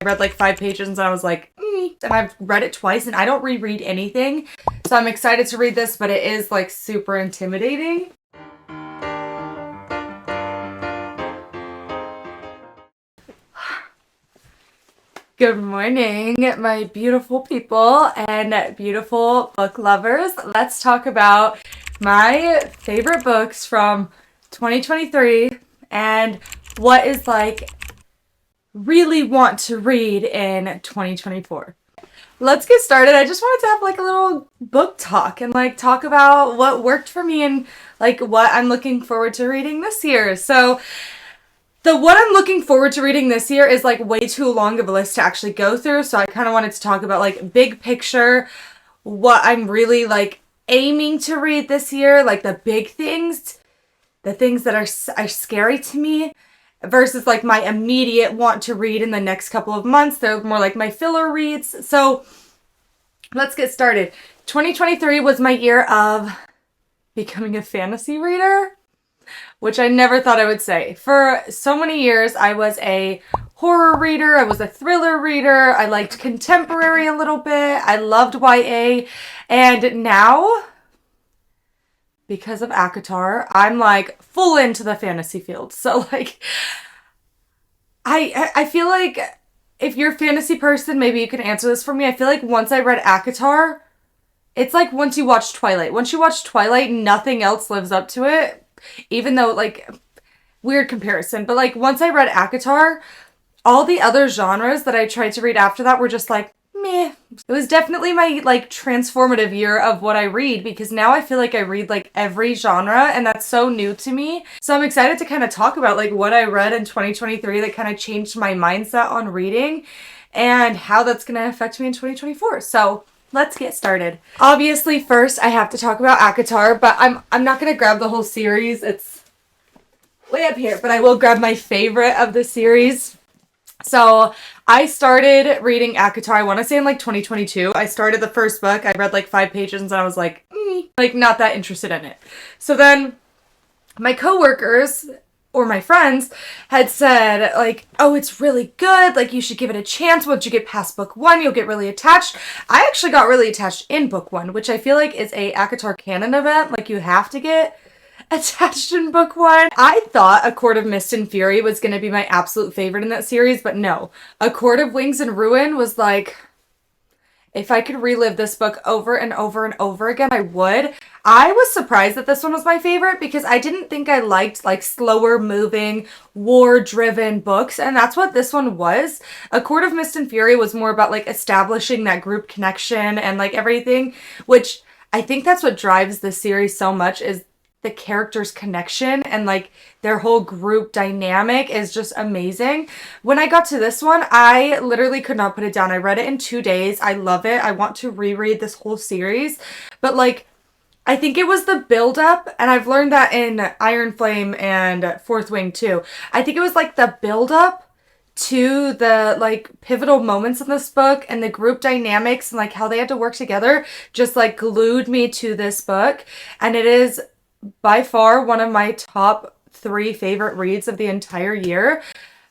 I read like 5 pages and I was like, and I've read it twice and I don't reread anything. So I'm excited to read this, but it is like super intimidating. Good morning, my beautiful people and beautiful book lovers. Let's talk about my favorite books from 2023 and what is like really want to read in 2024. Let's get started. I just wanted to have like a little book talk and like talk about what worked for me and like what I'm looking forward to reading this year. So what I'm looking forward to reading this year is like way too long of a list to actually go through. So I kind of wanted to talk about like big picture, what I'm really like aiming to read this year, like the big things, the things that are scary to me versus like my immediate want to read in the next couple of months. They're more like my filler reads. So let's get started. 2023 was my year of becoming a fantasy reader, which I never thought I would say. For so many years, I was a horror reader. I was a thriller reader. I liked contemporary a little bit. I loved YA. And now, because of ACOTAR, I'm like full into the fantasy field. So like, I feel like if you're a fantasy person, maybe you can answer this for me. I feel like once I read ACOTAR, it's like once you watch Twilight. Once you watch Twilight, nothing else lives up to it. Even though, like, weird comparison. But, like, once I read ACOTAR, all the other genres that I tried to read after that were just, like, meh. It was definitely my, like, transformative year of what I read. Because now I feel like I read, like, every genre. And that's so new to me. So I'm excited to kind of talk about, like, what I read in 2023 that kind of changed my mindset on reading. And how that's going to affect me in 2024. So let's get started. Obviously, first I have to talk about ACOTAR, but I'm not gonna grab the whole series. It's way up here, but I will grab my favorite of the series. So I started reading ACOTAR, I want to say in like 2022. I started the first book. I read like 5 pages and I was like, like not that interested in it. So then my coworkers or my friends had said like, oh, it's really good. Like you should give it a chance. Once you get past book 1, you'll get really attached. I actually got really attached in book 1, which I feel like is a ACOTAR canon event. Like you have to get attached in book 1. I thought A Court of Mist and Fury was going to be my absolute favorite in that series, but no. A Court of Wings and Ruin was like, if I could relive this book over and over and over again, I would. I was surprised that this one was my favorite because I didn't think I liked like slower moving, war-driven books, and that's what this one was. A Court of Mist and Fury was more about like establishing that group connection and like everything, which I think that's what drives this series so much is the characters' connection and like their whole group dynamic is just amazing. When I got to this one, I literally could not put it down. I read it in 2 days. I love it. I want to reread this whole series. But like, I think it was the build-up, and I've learned that in Iron Flame and Fourth Wing too. I think it was like the build-up to the like pivotal moments in this book and the group dynamics and like how they had to work together just like glued me to this book. And it is by far one of my top 3 favorite reads of the entire year.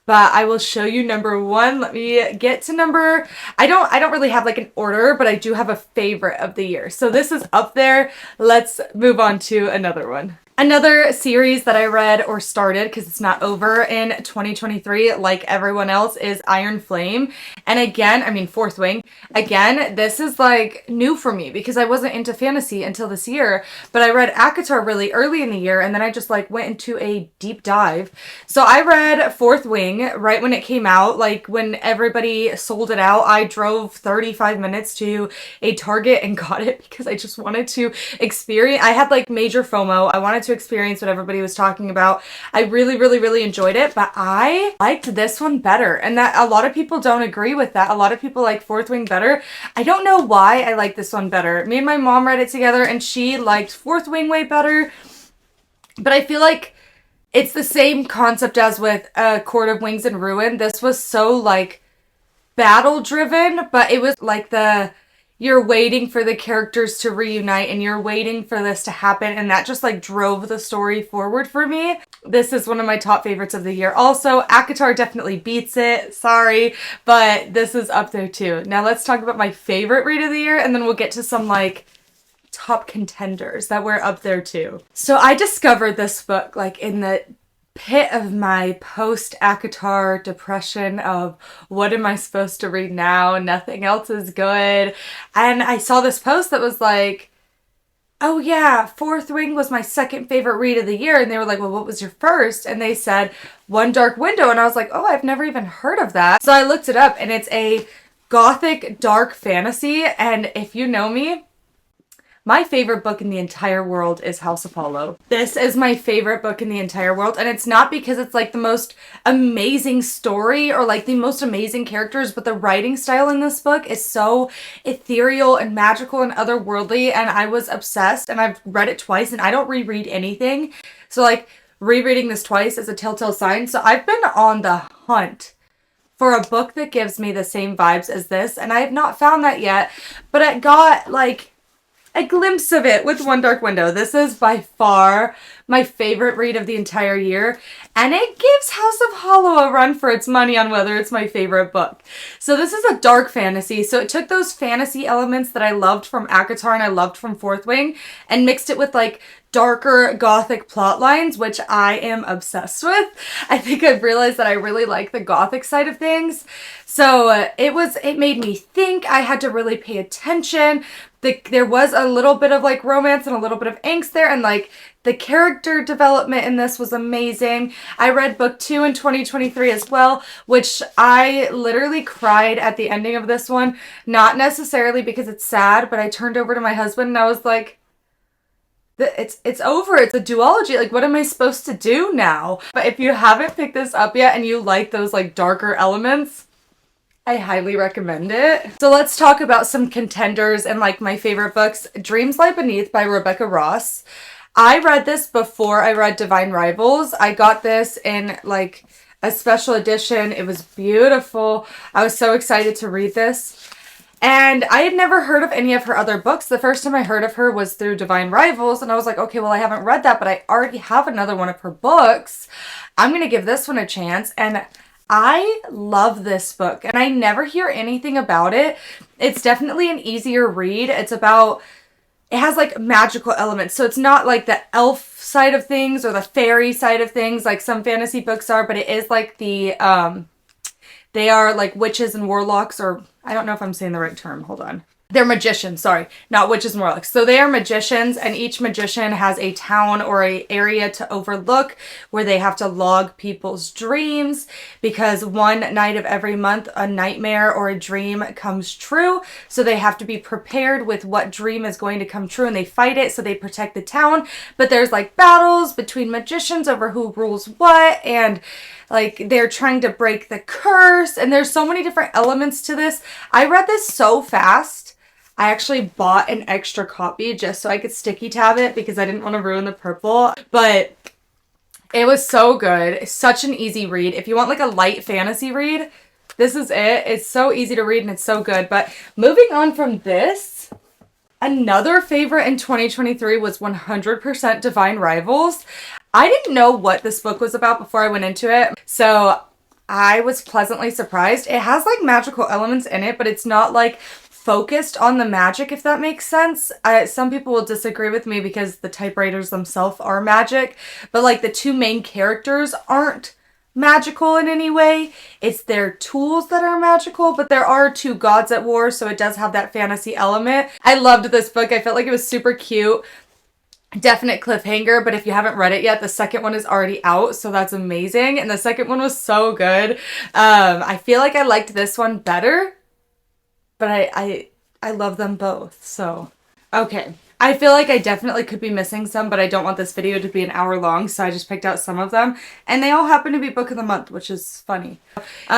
But I will show you number 1. Let me get to number... I don't really have like an order, but I do have a favorite of the year. So this is up there. Let's move on to another one. Another series that I read or started, because it's not over in 2023, like everyone else, is Iron Flame. And again, I mean, Fourth Wing. Again, this is like new for me because I wasn't into fantasy until this year. But I read ACOTAR really early in the year, and then I just like went into a deep dive. So I read Fourth Wing right when it came out. Like when everybody sold it out, I drove 35 minutes to a Target and got it because I just wanted to experience. I had like major FOMO. I wanted to experience what everybody was talking about. I really enjoyed it, but I liked this one better, and that a lot of people don't agree with that. A lot of people like Fourth Wing better. I don't know why I like this one better. Me and my mom read it together and she liked Fourth Wing way better, but I feel like it's the same concept as with Court of Wings and Ruin. This was so like battle driven, but it was like you're waiting for the characters to reunite and you're waiting for this to happen, and that just like drove the story forward for me. This is one of my top favorites of the year. Also, ACOTAR definitely beats it. Sorry, but this is up there too. Now let's talk about my favorite read of the year, and then we'll get to some like top contenders that were up there too. So I discovered this book like in the pit of my post-ACOTAR depression of what am I supposed to read now? Nothing else is good. And I saw this post that was like, oh yeah, Fourth Wing was my second favorite read of the year. And they were like, well, what was your first? And they said One Dark Window. And I was like, oh, I've never even heard of that. So I looked it up, and it's a gothic dark fantasy. And if you know me, my favorite book in the entire world is House of Hollow. This is my favorite book in the entire world, and it's not because it's like the most amazing story or like the most amazing characters, but the writing style in this book is so ethereal and magical and otherworldly, and I was obsessed, and I've read it twice, and I don't reread anything. So like rereading this twice is a telltale sign. So I've been on the hunt for a book that gives me the same vibes as this, and I have not found that yet, but I got like a glimpse of it with One Dark Window. This is by far my favorite read of the entire year, and it gives House of Hollow a run for its money on whether it's my favorite book. So this is a dark fantasy, so it took those fantasy elements that I loved from ACOTAR and I loved from Fourth Wing and mixed it with like darker gothic plot lines, which I am obsessed with. I think I've realized that I really like the gothic side of things. So it made me think. I had to really pay attention. There was a little bit of like romance and a little bit of angst there, and like the character development in this was amazing. I read book 2 in 2023 as well, which I literally cried at the ending of this one. Not necessarily because it's sad, but I turned over to my husband and I was like, it's over. It's a duology. Like, what am I supposed to do now? But if you haven't picked this up yet and you like those like darker elements, I highly recommend it. So let's talk about some contenders and like my favorite books. Dreams Lie Beneath by Rebecca Ross. I read this before I read Divine Rivals. I got this in like a special edition. It was beautiful. I was so excited to read this. And I had never heard of any of her other books. The first time I heard of her was through Divine Rivals. And I was like, okay, well, I haven't read that, but I already have another one of her books. I'm going to give this one a chance. And I love this book, and I never hear anything about it. It's definitely an easier read. It has like magical elements. So it's not like the elf side of things or the fairy side of things like some fantasy books are, but it is like they are like witches and warlocks, or I don't know if I'm saying the right term. Hold on. They're magicians, sorry, not witches and warlocks. So they are magicians, and each magician has a town or a area to overlook where they have to log people's dreams, because one night of every month a nightmare or a dream comes true. So they have to be prepared with what dream is going to come true, and they fight it, so they protect the town. But there's like battles between magicians over who rules what, and like they're trying to break the curse, and there's so many different elements to this. I read this so fast. I actually bought an extra copy just so I could sticky tab it because I didn't want to ruin the purple. But it was so good. It's such an easy read. If you want like a light fantasy read, this is it. It's so easy to read and it's so good. But moving on from this, another favorite in 2023 was 100% Divine Rivals. I didn't know what this book was about before I went into it. So I was pleasantly surprised. It has like magical elements in it, but it's not like focused on the magic, if that makes sense. Some people will disagree with me because the typewriters themselves are magic, but like the two main characters aren't magical in any way. It's their tools that are magical, but there are two gods at war, so it does have that fantasy element. I loved this book. I felt like it was super cute. Definite cliffhanger, but if you haven't read it yet, the second one is already out, so that's amazing. And the second one was so good. I feel like I liked this one better, but I love them both. So okay, I feel like I definitely could be missing some, but I don't want this video to be an hour long, so I just picked out some of them, and they all happen to be book of the month, which is funny.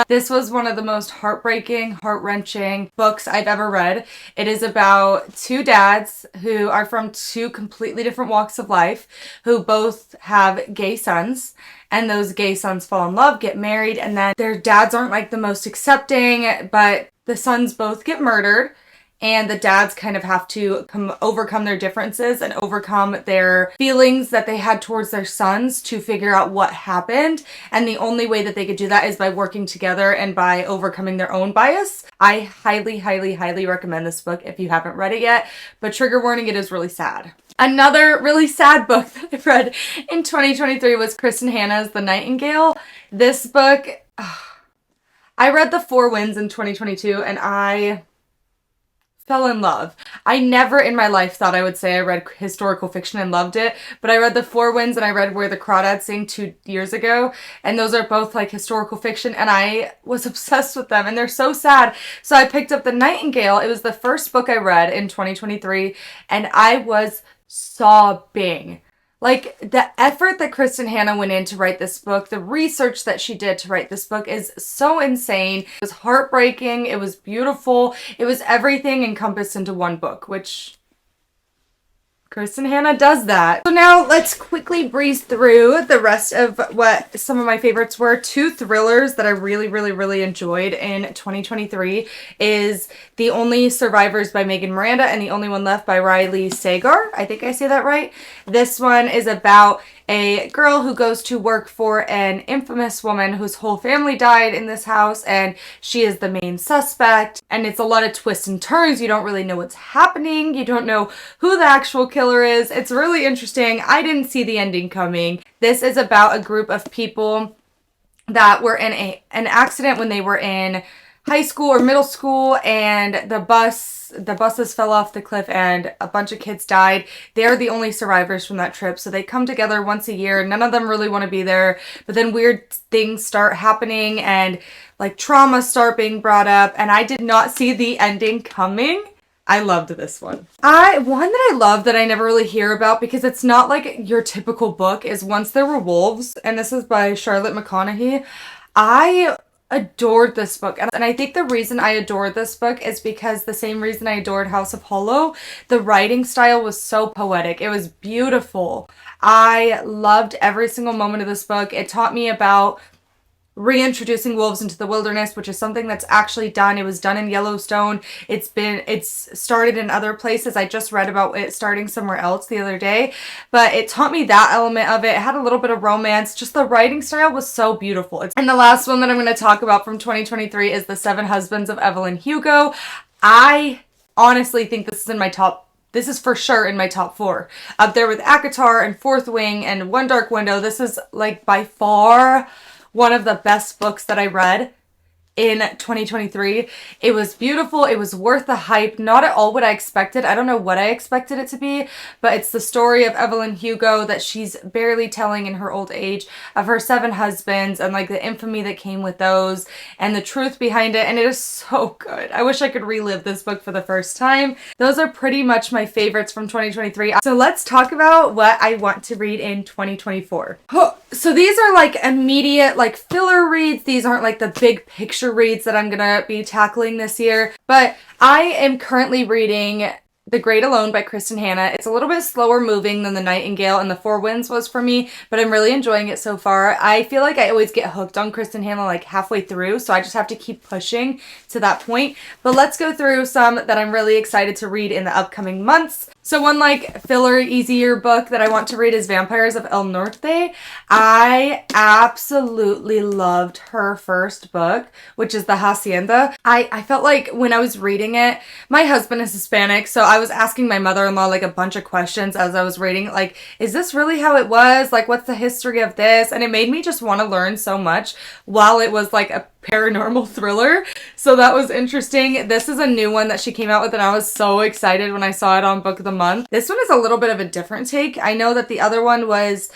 This was one of the most heartbreaking, heart-wrenching books I've ever read. It is about two dads who are from two completely different walks of life, who both have gay sons, and those gay sons fall in love, get married, and then their dads aren't like the most accepting, but the sons both get murdered. and the dads kind of have to overcome their differences and overcome their feelings that they had towards their sons to figure out what happened. And the only way that they could do that is by working together and by overcoming their own bias. I highly, highly, highly recommend this book if you haven't read it yet, but trigger warning, it is really sad. Another really sad book that I've read in 2023 was Kristin Hannah's The Nightingale. This book, I read The Four Winds in 2022 and I fell in love. I never in my life thought I would say I read historical fiction and loved it, but I read The Four Winds and I read Where the Crawdads Sing 2 years ago, and those are both like historical fiction, and I was obsessed with them, and they're so sad. So I picked up The Nightingale. It was the first book I read in 2023, and I was sobbing. Like, the effort that Kristin Hannah went in to write this book, the research that she did to write this book is so insane. It was heartbreaking. It was beautiful. It was everything encompassed into one book, which Kristin Hannah does that. So now let's quickly breeze through the rest of what some of my favorites were. 2 thrillers that I really, really, really enjoyed in 2023 is The Only Survivors by Megan Miranda and The Only One Left by Riley Sagar. I think I say that right. This one is about a girl who goes to work for an infamous woman whose whole family died in this house, and she is the main suspect, and it's a lot of twists and turns. You don't really know what's happening. You don't know who the actual killer is. It's really interesting. I didn't see the ending coming. This is about a group of people that were in an accident when they were in high school or middle school, and the buses fell off the cliff and a bunch of kids died. They're the only survivors from that trip, so they come together once a year. None of them really want to be there, but then weird things start happening and like trauma start being brought up, and I did not see the ending coming. I loved this one. One that I love that I never really hear about because it's not like your typical book is Once There Were Wolves, and this is by Charlotte McConaughey. I adored this book, and I think the reason I adored this book is because the same reason I adored House of Hollow. The writing style was so poetic. It was beautiful. I loved every single moment of this book. It taught me about reintroducing wolves into the wilderness, which is something that's actually done. It was done in Yellowstone. It's started in other places. I just read about it starting somewhere else the other day, but it taught me that element of it. It had a little bit of romance. Just the writing style was so beautiful. And the last one that I'm going to talk about from 2023 is The Seven Husbands of Evelyn Hugo. I honestly think this is for sure in my top 4. Up there with ACOTAR and Fourth Wing and One Dark Window. This is like by far one of the best books that I read in 2023. It was beautiful. It was worth the hype. Not at all what I expected. I don't know what I expected it to be, but it's the story of Evelyn Hugo that she's barely telling in her old age of her 7 husbands and like the infamy that came with those and the truth behind it. And it is so good. I wish I could relive this book for the first time. Those are pretty much my favorites from 2023. So let's talk about what I want to read in 2024. So these are like immediate like filler reads. These aren't like the big picture reads that I'm gonna be tackling this year, but I am currently reading The Great Alone by Kristin Hannah. It's a little bit slower moving than The Nightingale and The Four Winds was for me, but I'm really enjoying it so far. I feel like I always get hooked on Kristin Hannah like halfway through, so I just have to keep pushing to that point. But let's go through some that I'm really excited to read in the upcoming months. So one like filler, easier book that I want to read is Vampires of El Norte. I absolutely loved her first book, which is The Hacienda. I felt like when I was reading it, my husband is Hispanic, so I was asking my mother-in-law like a bunch of questions as I was reading it, like, is this really how it was? Like, what's the history of this? And it made me just want to learn so much while it was like a paranormal thriller. So that was interesting. This is a new one that she came out with, and I was so excited when I saw it on Book of the Month. This one is a little bit of a different take. I know that the other one was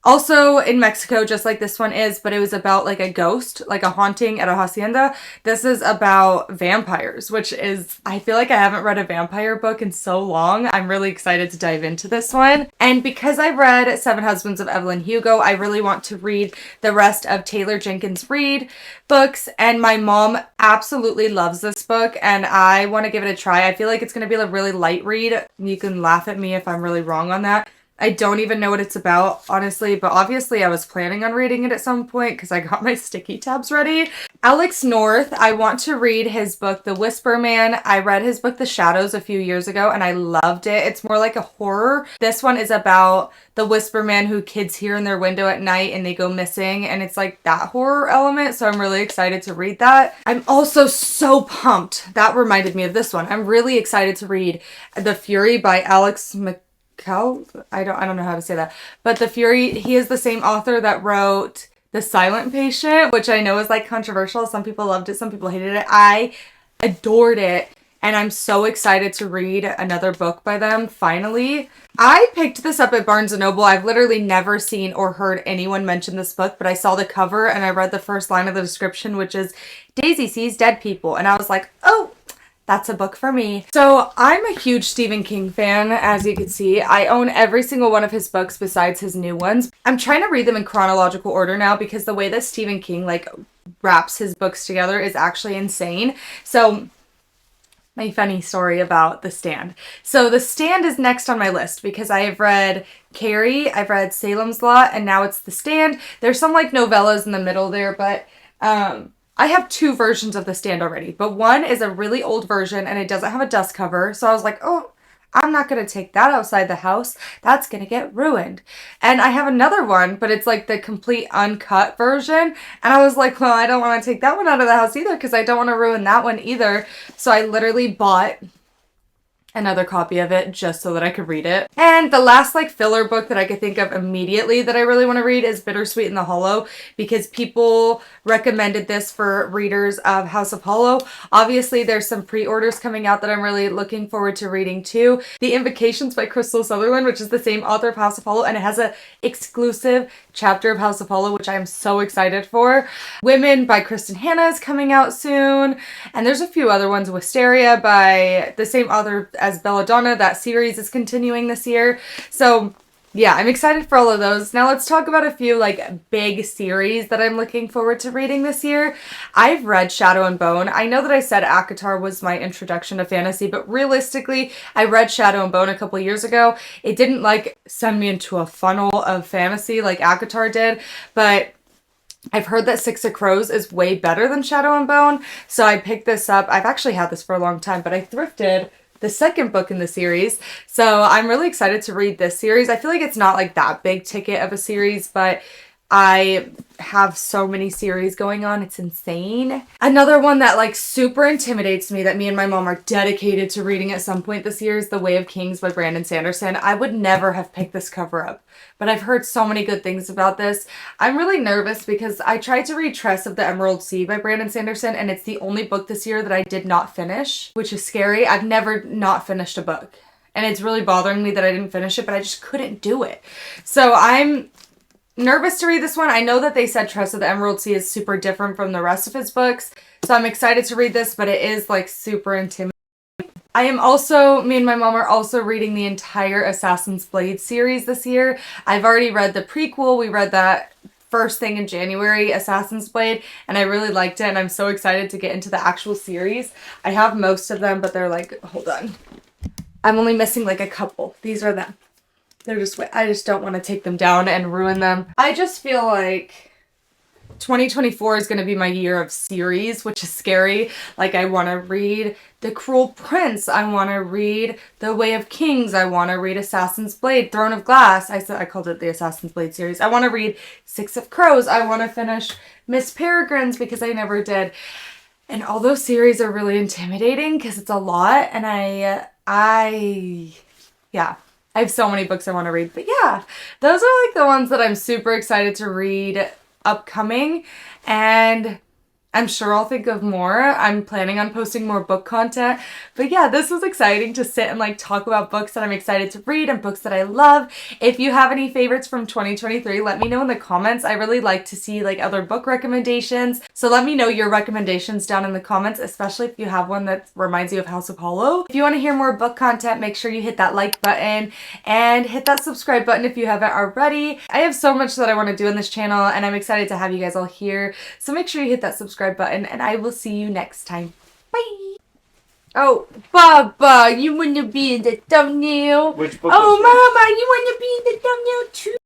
also in Mexico, just like this one is, but it was about like a ghost, like a haunting at a hacienda. This is about vampires, which is, I feel like I haven't read a vampire book in so long. I'm really excited to dive into this one. And because I read Seven Husbands of Evelyn Hugo, I really want to read the rest of Taylor Jenkins Reid books. And my mom absolutely loves this book, and I want to give it a try. I feel like it's going to be a really light read. You can laugh at me if I'm really wrong on that. I don't even know what it's about, honestly, but obviously I was planning on reading it at some point because I got my sticky tabs ready. Alex North, I want to read his book, The Whisper Man. I read his book, The Shadows, a few years ago, and I loved it. It's more like a horror. This one is about the Whisper Man who kids hear in their window at night and they go missing, and it's like that horror element, so I'm really excited to read that. I'm also so pumped. That reminded me of this one. I'm really excited to read The Fury by Alex I don't know how to say that. But The Fury, he is the same author that wrote The Silent Patient, which I know is like controversial. Some people loved it, some people hated it. I adored it. And I'm so excited to read another book by them, finally. I picked this up at Barnes & Noble. I've literally never seen or heard anyone mention this book, but I saw the cover and I read the first line of the description, which is Daisy Sees Dead People. And I was like, oh, that's a book for me. So I'm a huge Stephen King fan, as you can see. I own every single one of his books besides his new ones. I'm trying to read them in chronological order now because the way that Stephen King like wraps his books together is actually insane. So my funny story about The Stand. So The Stand is next on my list because I have read Carrie, I've read Salem's Lot, and now it's The Stand. There's some like novellas in the middle there, but I have two versions of The Stand already, but one is a really old version and it doesn't have a dust cover. So I was like, oh, I'm not going to take that outside the house. That's going to get ruined. And I have another one, but it's like the complete uncut version. And I was like, well, I don't want to take that one out of the house either because I don't want to ruin that one either. So I literally bought another copy of it just so that I could read it. And the last like filler book that I could think of immediately that I really want to read is Bittersweet and the Hollow because people recommended this for readers of House of Hollow. Obviously there's some pre-orders coming out that I'm really looking forward to reading too. The Invocations by Crystal Sutherland, which is the same author of House of Hollow, and it has a exclusive chapter of House of Hollow, which I am so excited for. Women by Kristen Hanna is coming out soon. And there's a few other ones. Wisteria by the same author as Belladonna. That series is continuing this year. So yeah, I'm excited for all of those. Now let's talk about a few like big series that I'm looking forward to reading this year. I've read Shadow and Bone. I know that I said ACOTAR was my introduction to fantasy, but realistically, I read Shadow and Bone a couple years ago. It didn't like send me into a funnel of fantasy like ACOTAR did, but I've heard that Six of Crows is way better than Shadow and Bone, so I picked this up. I've actually had this for a long time, but I thrifted the second book in the series. So I'm really excited to read this series. I feel like it's not like that big ticket of a series, but I have so many series going on. It's insane. Another one that like super intimidates me that me and my mom are dedicated to reading at some point this year is The Way of Kings by Brandon Sanderson. I would never have picked this cover up, but I've heard so many good things about this. I'm really nervous because I tried to read Tress of the Emerald Sea by Brandon Sanderson, and it's the only book this year that I did not finish, which is scary. I've never not finished a book, and it's really bothering me that I didn't finish it, but I just couldn't do it. So I'm nervous to read this one. I know that they said Tress of the Emerald Sea is super different from the rest of his books, so I'm excited to read this, but it is like super intimidating. I am also, me and my mom are also reading the entire Assassin's Blade series this year. I've already read the prequel. We read that first thing in January, Assassin's Blade, and I really liked it, and I'm so excited to get into the actual series. I have most of them, but they're like, hold on. I'm only missing like a couple. These are them. They're just, I just don't want to take them down and ruin them. I just feel like 2024 is going to be my year of series, which is scary. Like I want to read The Cruel Prince. I want to read The Way of Kings. I want to read Assassin's Blade, Throne of Glass. I called it the Assassin's Blade series. I want to read Six of Crows. I want to finish Miss Peregrine's because I never did. And all those series are really intimidating because it's a lot. And yeah. I have so many books I want to read. But yeah, those are like the ones that I'm super excited to read upcoming. And I'm sure I'll think of more. I'm planning on posting more book content. But yeah, this was exciting to sit and like talk about books that I'm excited to read and books that I love. If you have any favorites from 2023, let me know in the comments. I really like to see like other book recommendations. So let me know your recommendations down in the comments, especially if you have one that reminds you of House of Hollow. If you want to hear more book content, make sure you hit that like button and hit that subscribe button if you haven't already. I have so much that I want to do in this channel and I'm excited to have you guys all here. So make sure you hit that subscribe button and I will see you next time. Bye! Oh, Baba, you want to be in the thumbnail? Which book? Oh, Mama, you want to be in the thumbnail too?